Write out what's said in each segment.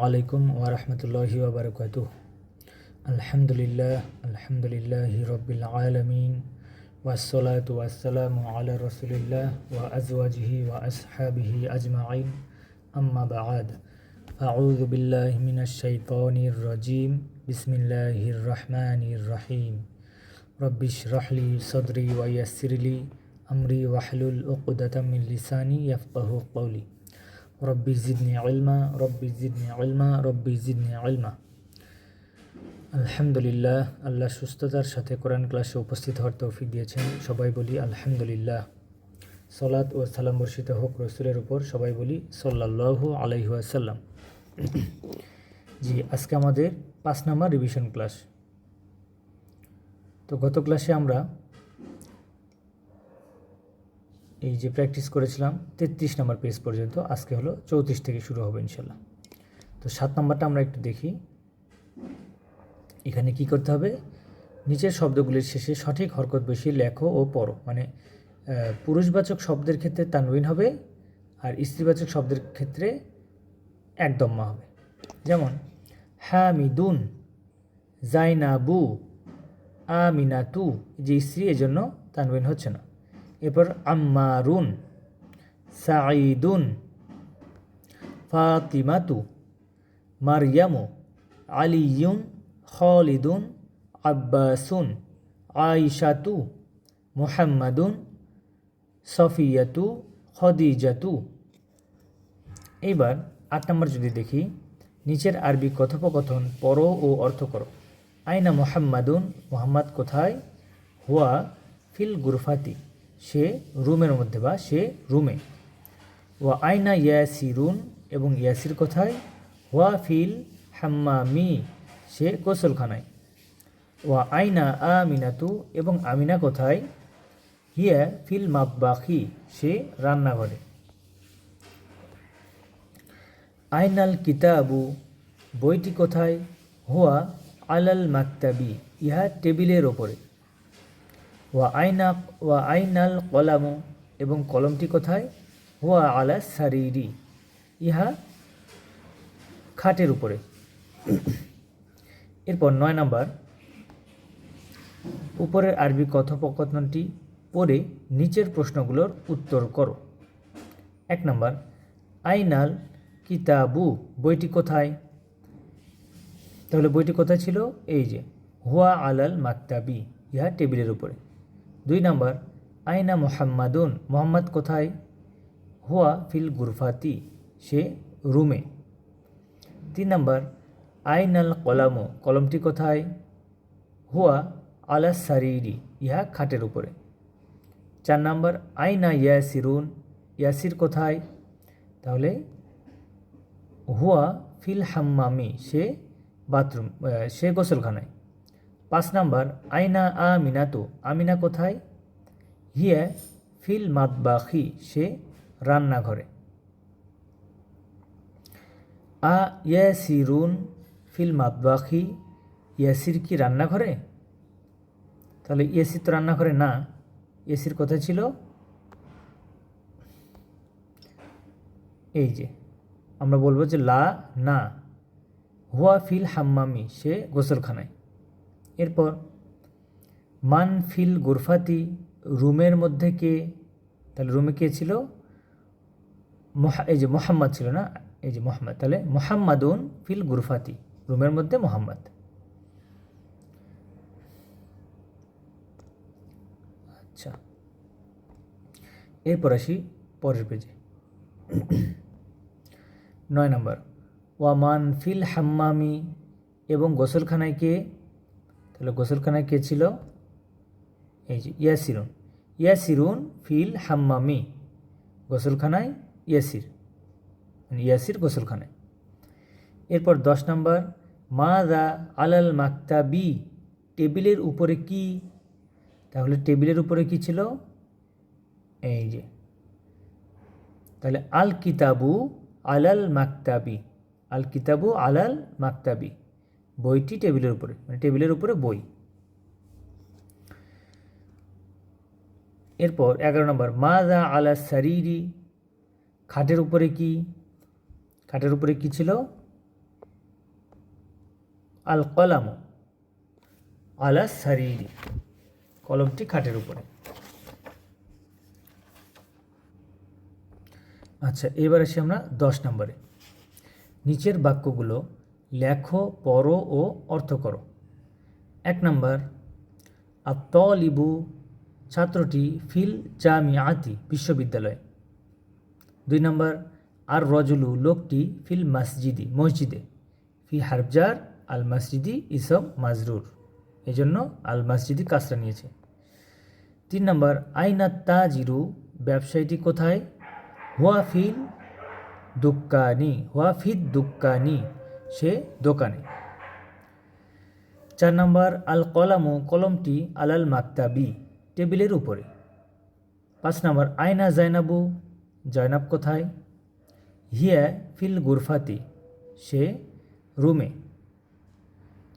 আলাইকুম ওয়া রাহমাতুল্লাহি ওয়া বারাকাতুহু। আলহামদুলিল্লাহি রাব্বিল আলামিন ওয়াসসালাতু ওয়াসসালামু আলা রাসূলিল্লাহ ওয়া আজওয়াজিহি ওয়া আসহাবিহি আজমাইন। আম্মা বা'দ। আউযু বিল্লাহি মিনাশ শাইতানির রাজীম। বিসমিল্লাহির রাহমানির রাহিম। রব্বিশরাহ লি সাদরি ওয়া ইয়াসসির লি আমরি ওয়াহলুল উকদাতাম মিন লিসানি ইয়াফকাহু কওলি। রব্বি জিদনি ইলমা, রব্বি জিদনি ইলমা, রব্বি জিদনি ইলমা। আলহামদুলিল্লাহ, আল্লাহ সুস্থতার সাথে কোরআন ক্লাসে উপস্থিত হওয়ার তৌফিক দিয়েছেন। সবাই বলি আলহামদুলিল্লাহ। সালাত ও সালাম বর্ষিত হোক রসুলের উপর, সবাই বলি সাল্লাল্লাহু আলাইহি ওয়াসাল্লাম। জি, আজকে আমাদের 5 নম্বর রিভিশন ক্লাস। তো গত ক্লাসে আমরা এই যে প্র্যাকটিস করেছিলাম 33 নম্বর পেজ পর্যন্ত, আজকে হলো 34 থেকে শুরু হবে ইনশাল্লাহ। তো 7 নম্বরটা আমরা একটু দেখি। এখানে কি করতে হবে? নিচের শব্দগুলির শেষে সঠিক হরকত বসিয়ে লেখো ও পড়ো। মানে পুরুষবাচক শব্দের ক্ষেত্রে তানউইন হবে আর স্ত্রীবাচক শব্দের ক্ষেত্রে এক দম্মা হবে। যেমন হামিদুন, জাইনাবু, আমিনাতু, যে স্ত্রী এজন্য তানউইন হচ্ছে না। এরপর আম্মারুন, সাঈদুন, ফাতিমাতু, মারয়ামু, আলিয়ুন, খালিদুন, আব্বাসুন, আয়েশাতু, মুহাম্মাদুন, সফিয়াতু, খদিজাতু। এইবার 8 নম্বর যদি দেখি, নিচের আরবি কথোপকথন পড়ো ও অর্থ করো। আইনা মুহাম্মাদুন, মুহাম্মদ কোথায়? হুয়া ফিল গুরফাতি, সে রুমের মধ্যে বা সে রুমে। ওয়া আইনা ইয়াসিরুন, এবং ইয়াসির কোথায়? হুয়া ফিল হাম্মামি, সে গোসলখানায়। ওয়া আইনা আমিনাতু, এবং আমিনা কোথায়? হিয়া ফিল মাতবাখি, সে রান্নাঘরে। আইনাল কিতাবু, বইটি কোথায়? হুয়া আলাল মাকতাবি, ইহা টেবিলের ওপরে। ওয়া আইনাল কলামু, এবং কলমটি কোথায়? হুয়া আলা সারিরি, ইহা খাটের উপরে। এরপর 9 নম্বর, উপরের আরবি কথোপকথনটি পড়ে নিচের প্রশ্নগুলোর উত্তর করো। 1 নম্বর, আইনাল কিতাবু, বইটি কোথায়? তাহলে বইটি কোথায় ছিল? এই যে হুয়া আলাল মাকতাবি, ইহা টেবিলের উপরে। 2 নম্বর, আইনা মুহাম্মাদুন, মোহাম্মদ কোথায়? হুয়া ফিল গুরফাতি, সে রুমে। 3 নম্বর, আইনাল কলামু, কলমটি কোথায়? হুয়া আলা সারিরি, ইহা খাটের উপরে। 4 নম্বর, আইনা ইয়াসিরুন, ইয়াসির কোথায়? তাহলে হুয়া ফিল হাম্মামি, সে বাথরুম, সে গোসলখানায়। 5 নম্বর, আইনা আমিনাতু, আমিনা কোথায়? হিয়া ফিল মাতবাখি, সে রান্নাঘরে। আ ইয়াসিরুন ফিল মাতবাখি, ইয়াসির কি রান্নাঘরে? তাহলে ইয়াসির তো রান্নাঘরে না, ইয়াসির কোথায় ছিল? এই যে আমরা বলবো যে লা না, হুয়া ফিল হাম্মামি, সে গোসলখানায়। এরপর মান ফিল গুরফাতি, রুমের মধ্যে কে? তাহলে রুমে কে ছিল? এই যে মোহাম্মদ ছিল না, এই যে মোহাম্মদ, তাহলে মুহাম্মাদুন ফিল গুরফাতি, রুমের মধ্যে মোহাম্মদ। আচ্ছা, এরপর আসি পরের পেজে। 9 নম্বর, ওয়ামান ফিল হাম্মামি, এবং গোসলখানায় কে? তাহলে গোসলখানায় কে ছিল? এই যে ইয়াসিরুন, ইয়াসিরুন ফিল হাম্মামি, গোসলখানায় ইয়াসির, ইয়াসির গোসলখানায়। এরপর 10 নম্বর, মাযা আলাল মাকতাবি, টেবিলের উপরে কি? তাহলে টেবিলের উপরে কি ছিল? এই যে, তাহলে আল কিতাবু আলাল মাকতাবি, আল কিতাবু আলাল মাকতাবি, বইটি টেবিলের উপরে, মানে টেবিলের উপরে বই। এরপর 11 নম্বর, মাযা আলা সারিরি, খাটের উপরে কি? খাটের উপরে কি ছিল? আল কলামু আলা সারিরি, কলমটি খাটের উপরে। আচ্ছা, এবার আসি আমরা 10 নম্বরে। নিচের বাক্যগুলো লেখো, পড়ো ও অর্থ করো। 1 নম্বর, আত-তালিবু ছাত্রটি, ফিল জামিআতি বিশ্ববিদ্যালয়ে। 2 নম্বর, আর রজুলু লোকটি, ফিল মসজিদি মসজিদে। ফি হারফজার আল মসজিদি ইসম মাজরুর, এই জন্য আল মসজিদি কাসরা নিয়েছে। 3 নম্বর, আইনা তাজিরু ব্যবসায়ীটি কোথায়? হুয়া ফিল দুক্কানি, হুয়া ফিদ দুক্কানি সে দোকানে। 4 নম্বর, আল কলামু কলমটি, আলাল মাকতাবি টেবিলের উপরে। 5 নম্বর, আয়না জাইনাবু জয়নাব কোথায়? হিয়া ফিল গুরফাতি সে রুমে।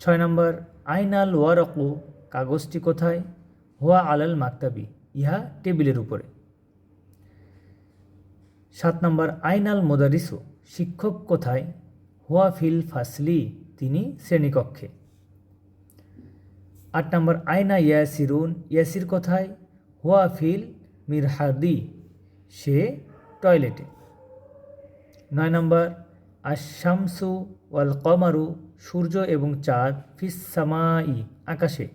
6 নম্বর, আইনাল ওয়ারকু কাগজটি কোথায়? হুয়া আলাল মাকতাবি ইহা টেবিলের উপরে। 7 নম্বর, আইনাল মুদারিসু শিক্ষক কোথায়? হুয়া ফিল ফাসলি তিনি শ্রেণীকক্ষে। 8 নম্বর, আইনা ইয়াসিরুন ইয়াসির কোথায়? হুয়া ফিল মিরহাদি সে টয়লেটে। 9 নম্বর, আশ-শামসু ওয়াল কমারু সূর্য এবং চাঁদ, ফিস সামাই আকাশে,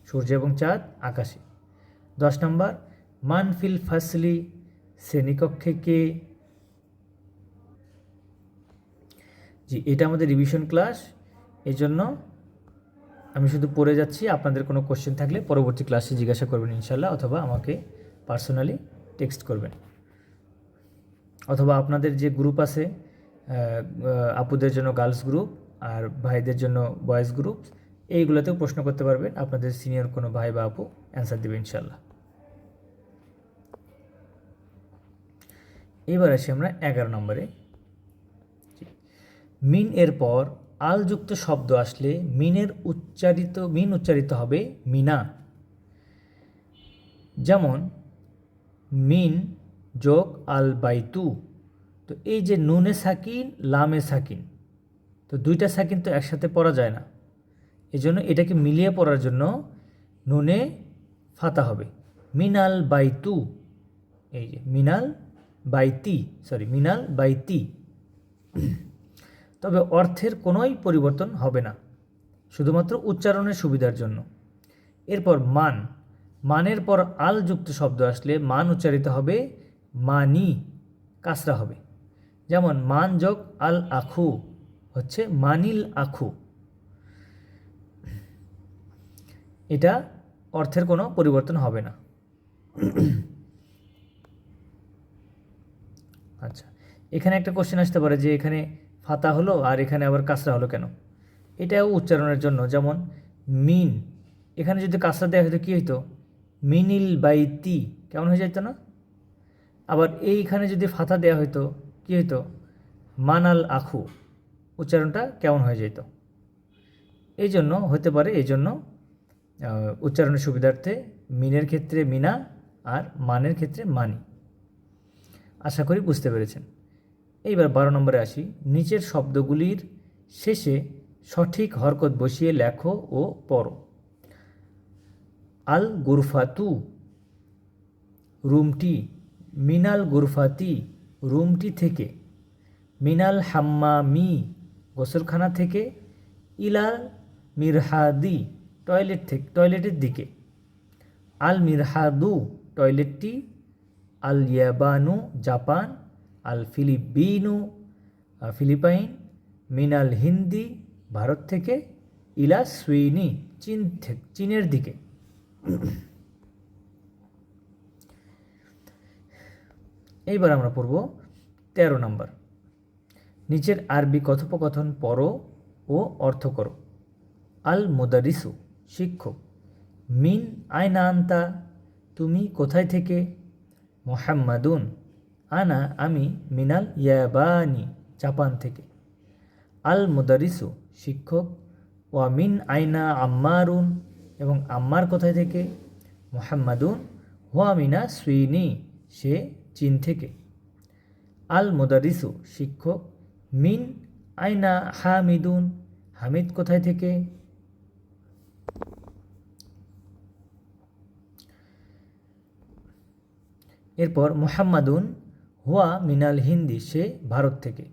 সূর্য এবং চাঁদ আকাশে। 10 নম্বর, মান ফিল ফাসলি শ্রেণীকক্ষে কে? জি, এটা আমাদের রিভিশন ক্লাস, এই জন্য আমি শুধু পড়ে যাচ্ছি। আপনাদের কোনো কোশ্চেন থাকলে পরবর্তী ক্লাসে জিজ্ঞাসা করবেন ইনশাল্লাহ, অথবা আমাকে পার্সোনালি টেক্সট করবেন, অথবা আপনাদের যে গ্রুপ আছে আপুদের জন্য গার্লস গ্রুপ আর ভাইদের জন্য বয়েজ গ্রুপ, এইগুলোতেও প্রশ্ন করতে পারবেন। আপনাদের সিনিয়র কোনো ভাই বা আপু অ্যান্সার দেবে ইনশাল্লাহ। এবার আসি আমরা 11 নম্বরে। মিন এর পর আলযুক্ত শব্দ আসলে মিন উচ্চারিত হবে মিনা। যেমন মিন যোগ আল বাইতু, তো এই যে নুনে সাকিন লামে সাকিন, তো দুইটা সাকিন তো একসাথে পড়া যায় না, এজন্য এটাকে মিলিয়ে পড়ার জন্য নুনে ফাতা হবে, মিনাল বাইতু। এই যে মিনাল বাইতি, তবে অর্থের কোনোই পরিবর্তন হবে না, শুধুমাত্র উচ্চারণের সুবিধার জন্য। এরপর মানের পর আল যুক্ত শব্দ আসলে মান উচ্চারিত হবে মানি, কাসরা হবে। যেমন মান যোগ আল আখু হচ্ছে মানিল আখু, এটা অর্থের কোনো পরিবর্তন হবে না। আচ্ছা, এখানে একটা কোশ্চেন আসতে পারে যে এখানে ফাতা হলো আর এখানে আবার কাসরা হলো কেন? এটাও উচ্চারণের জন্য। যেমন মিন, এখানে যদি কাসরা দেওয়া হতো কী হইতো? মিনিল বাইতি, কেমন হয়ে যেত না? আবার এইখানে যদি ফাতা দেওয়া হতো কী হইতো? মানাল আখু, উচ্চারণটা কেমন হয়ে যেত? এই জন্য হতে পারে, এই জন্য উচ্চারণের সুবিধার্থে মিনের ক্ষেত্রে মিনা আর মানের ক্ষেত্রে মানি। আশা করি বুঝতে পেরেছেন। এইবার 12 নম্বরে আসি। নিচের শব্দগুলির শেষে সঠিক হরকত বসিয়ে লেখো ও পড়ো। আল গুরফাতু রুমটি, মিনাল গুরফাতি রুমটি থেকে, মিনাল হাম্মামি গোসলখানা থেকে, ইলাল মিরহাদি টয়লেটের দিকে, আল মিরহাদু টয়লেটটি, আল ইয়াবানু জাপান, আল ফিলিপিনু ফিলিপাইন, মিনাল হিন্দি ভারত থেকে, ইলা সুইনি চীনের দিকে। এইবার আমরা পড়ব 13 নম্বর। নিচের আরবি কথোপকথন পড়ো ও অর্থ করো। আল মুদারিসু শিক্ষক, মিন আয়না আনতা তুমি কোথায় থেকে, মুহাম্মাদুন আনা আমি, মিনাল ইয়াবানি জাপান থেকে। আল মুদারিসু শিক্ষক, ওয়া মিন আয়না আম্মারুন এবং আম্মার কোথায় থেকে, মুহাম্মাদুন হুয়া মিনা সুইনি সে চীন থেকে। আল মুদারিসু শিক্ষক, মিন আয়না হামিদুন হামিদ কোথায় থেকে? এরপর মুহাম্মাদুন হুয়া মিনাল হিন্দি, সে ভারত থেকে।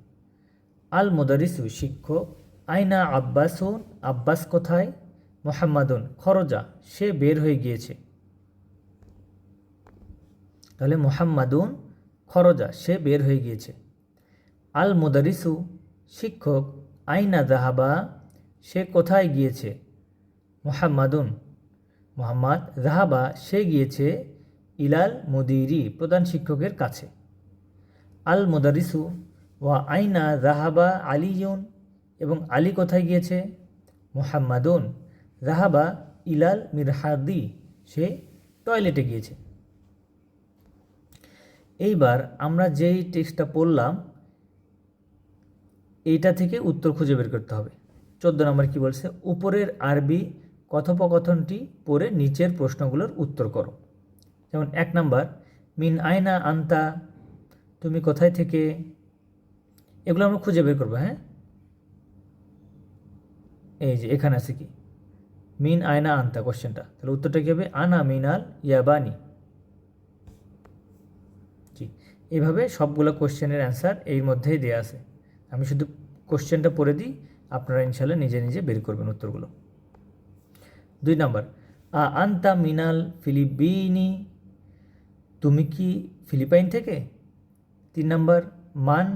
আল মুদারিসু শিক্ষক, আইনা আব্বাসুন, আব্বাস কোথায়? মুহাম্মাদুন খরজা, সে বের হয়ে গিয়েছে। তাহলে মুহাম্মাদুন খরজা, সে বের হয়ে গিয়েছে। আল মুদারিসু শিক্ষক, আইনা জাহাবা, সে কোথায় গিয়েছে? মুহাম্মাদুন মুহাম্মদ, জাহাবা সে গিয়েছে, ইলাল মুদিরি প্রধান শিক্ষকের কাছে। আল মুদারিসু ওয়া আইনা জাহাবা আলিয়ুন, এবং আলী কোথায় গিয়েছে? মুহাম্মাদুন জাহাবা ইলাল মিরহাদি, সে টয়লেটে গিয়েছে। এইবার আমরা যেই টেক্সটটা পড়লাম এইটা থেকে উত্তর খুঁজে বের করতে হবে। 14 নম্বর কি বলছে? উপরের আরবি কথোপকথনটি পড়ে নিচের প্রশ্নগুলোর উত্তর করো। যেমন 1 নম্বর, মিন আয়না আন্তা, তুমি কোথায় থেকে? এগুলো আমরা খুঁজে বের করবো। হ্যাঁ, এই যে এখানে আছে কি মিন আয়না আন্তা কোশ্চেনটা, তাহলে উত্তরটা কী হবে? আনা মিনাল ইয়াবানি। জি, এইভাবে সবগুলো কোশ্চেনের অ্যান্সার এর মধ্যেই দেওয়া আছে। আমি শুধু কোশ্চেনটা পড়ে দিই, আপনারা ইনশাল্লাহ নিজে নিজে বের করবেন উত্তরগুলো। 2 নম্বর, আন্তা মিনাল ফিলিপিনি, তুমি কি ফিলিপাইন থেকে? 3 নম্বর, মান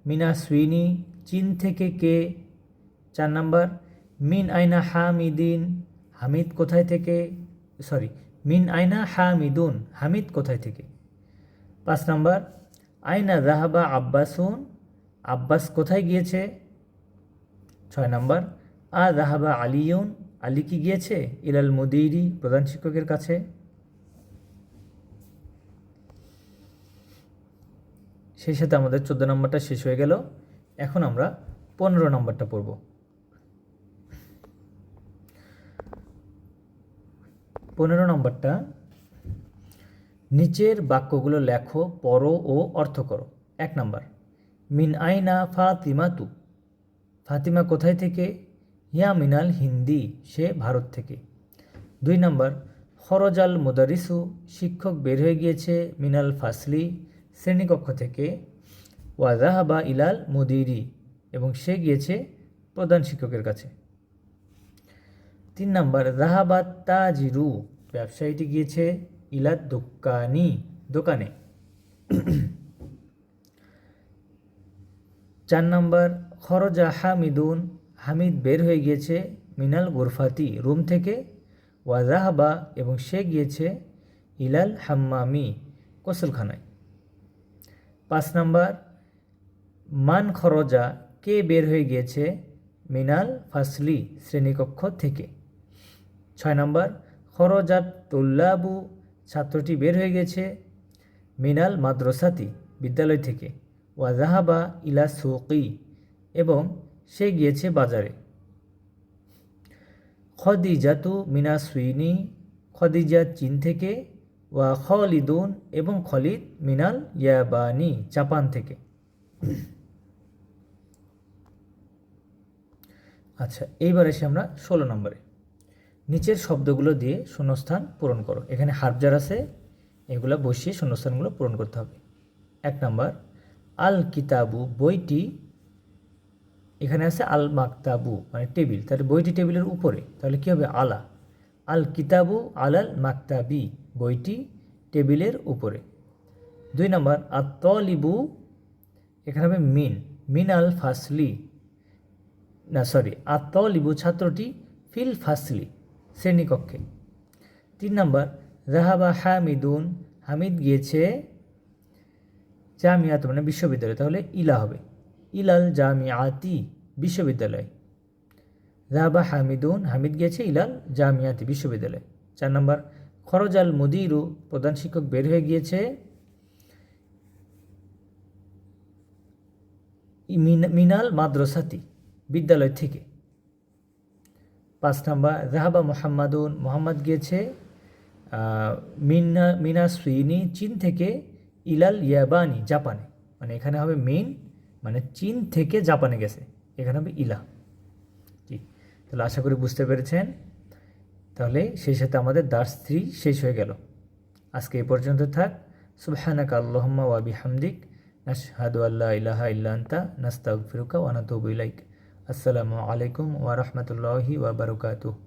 মিনা সুইনি, চীন থেকে কে? 4 নম্বর, মিন আইনা হামিদিন, হামিদ কোথায় থেকে? মিন আইনা হামিদুন, হামিদ কোথায় থেকে? 5 নম্বর, আইনা জাহাবা আব্বাসুন, আব্বাস কোথায় গিয়েছে? 6 নম্বর, জাহাবা আলিয়ুন, আলী কি গিয়েছে? ইলাল মুদিরি প্রধান শিক্ষকের কাছে। সেই সাথে আমাদের 14 নম্বরটা শেষ হয়ে গেল। এখন আমরা 15 নম্বরটা পড়ব। 15 নম্বরটা, নিচের বাক্যগুলো লেখো, পড়ো ও অর্থ করো। 1 নম্বর, মিন আইনা ফাতিমা তু, ফাতিমা কোথায় থেকে? ইয়া মিনাল হিন্দি, সে ভারত থেকে। 2 নম্বর, খরজাল মুদারিসু, শিক্ষক বের হয়ে গিয়েছে, মিনাল ফাসলি শ্রেণীকক্ষ থেকে, ওয়া জাহাবা ইলাল মুদিরি, এবং সে গিয়েছে প্রধান শিক্ষকের কাছে। 3 নম্বর, জাহাবাত তাজিরু, ব্যবসায়ীটি গিয়েছে, ইলাদ দোকানি, দোকানে। 4 নম্বর, খরজা হামিদুন, হামিদ বের হয়ে গিয়েছে, মিনাল গুরফাতি রুম থেকে, ওয়া জাহাবা এবং সে গিয়েছে, ইলাল হাম্মামি গোসলখানায়। 5 নম্বর, মান খরজা, কে বের হয়ে গিয়েছে, মিনাল ফাসলি শ্রেণীকক্ষ থেকে। 6 নম্বর, খরজাত তুল্লাবু, ছাত্রটি বের হয়ে গেছে, মিনাল মাদ্রাসাতি বিদ্যালয় থেকে, ওয়া জাহাবা ইলা সুকি এবং সে গিয়েছে বাজারে। খদিজাতু মিনা সুইনি, খদিজা চীন থেকে, ওয়া খলিদুন এবং খলিদ মিনাল ইয়াবানি জাপান থেকে। আচ্ছা, এইবার এসে আমরা 16 নম্বরে, নিচের শব্দগুলো দিয়ে শূন্যস্থান পূরণ করো। এখানে হার্বজার আছে, এগুলো বসিয়ে শূন্যস্থানগুলো পূরণ করতে হবে। 1 নম্বর, আল কিতাবু, বইটি, এখানে আছে আল মাকতাবু মানে টেবিল, তাহলে বইটি টেবিলের উপরে, তাহলে কী হবে? আলা। আল কিতাবু আলাল মাকতাবি, বইটি টেবিলের উপরে। 2 নম্বর, আত-তালিবু, এখানে হবে মিন, মিনাল ফাসলি, আত-তালিবু ছাত্রটি, ফিল ফাসলি শ্রেণীকক্ষে। 3 নম্বর, জাহাবা হামিদুন, হামিদ গিয়েছে, জামিয়াত মানে বিশ্ববিদ্যালয়, তাহলে ইলা হবে, ইলাল জামিয়াতি বিশ্ববিদ্যালয়। জাহাবা হামিদুন, হামিদ গিয়েছে ইলাল জামিয়াতি বিশ্ববিদ্যালয়। 4 নম্বর, খরজাল মুদিরু, প্রধান শিক্ষক বের হয়ে গিয়েছে, মিনাল মাদ্রাসাতি বিদ্যালয় থেকে। 5 নম্বর, জাহাবা মুহাম্মাদুন, মোহাম্মদ গিয়েছে, মিনা সুইনি চীন থেকে, ইলাল ইয়াবানি জাপানে, মানে এখানে হবে মিন মানে চীন থেকে জাপানে গেছে, এখানে হবে ইলা। তাহলে আশা করি বুঝতে পেরেছেন। তাহলে সেই সাথে আমাদের দার্স 3 শেষ হয়ে গেল। আজকে এই পর্যন্ত থাক। সুবহানাকা আল্লাহুম্মা ওয়া বিহামদিক নাশহাদু আল্লা ইলাহা ইল্লা আনতা নাস্তাগফিরুকা ওয়া নাতুবু ইলাইক। আসসালামু আলাইকুম ওয়া রাহমাতুল্লাহি ওয়া বারাকাতুহু।